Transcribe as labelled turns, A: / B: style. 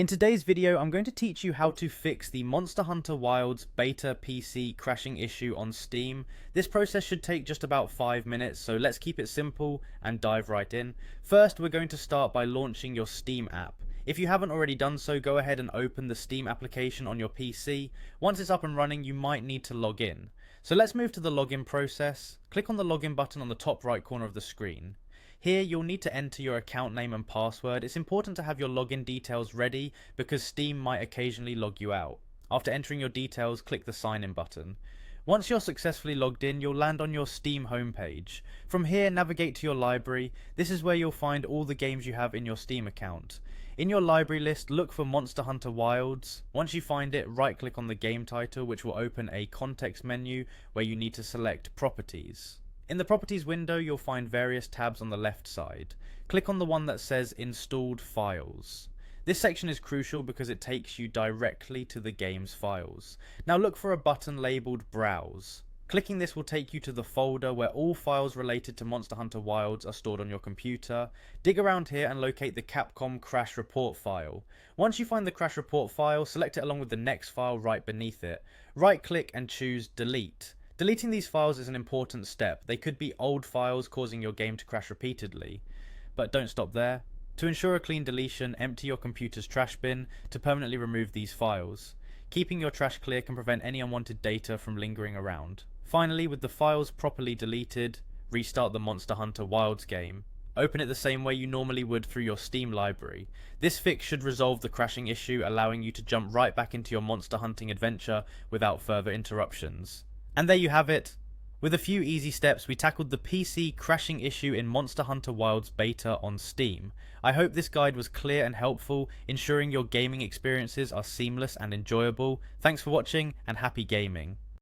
A: In today's video, I'm going to teach you how to fix the Monster Hunter Wilds beta PC crashing issue on Steam. This process should take just about 5 minutes, so let's keep it simple and dive right in. First, we're going to start by launching your Steam app. If you haven't already done so, go ahead and open the Steam application on your PC. Once it's up and running, you might need to log in. So let's move to the login process. Click on the login button on the top right corner of the screen. Here you'll need to enter your account name and password. It's important to have your login details ready because Steam might occasionally log you out. After entering your details, click the sign in button. Once you're successfully logged in, you'll land on your Steam homepage. From here, navigate to your library. This is where you'll find all the games you have in your Steam account. In your library list, look for Monster Hunter Wilds. Once you find it, right click on the game title, which will open a context menu where you need to select Properties. In the Properties window, you'll find various tabs on the left side. Click on the one that says Installed Files. This section is crucial because it takes you directly to the game's files. Now look for a button labelled Browse. Clicking this will take you to the folder where all files related to Monster Hunter Wilds are stored on your computer. Dig around here and locate the Capcom Crash Report file. Once you find the Crash Report file, select it along with the next file right beneath it. Right click and choose Delete. Deleting these files is an important step. They could be old files causing your game to crash repeatedly. But don't stop there. To ensure a clean deletion, empty your computer's trash bin to permanently remove these files. Keeping your trash clear can prevent any unwanted data from lingering around. Finally, with the files properly deleted, restart the Monster Hunter Wilds game. Open it the same way you normally would through your Steam library. This fix should resolve the crashing issue, allowing you to jump right back into your monster hunting adventure without further interruptions. And there you have it. With a few easy steps, we tackled the PC crashing issue in Monster Hunter Wilds beta on Steam. I hope this guide was clear and helpful, ensuring your gaming experiences are seamless and enjoyable. Thanks for watching and happy gaming.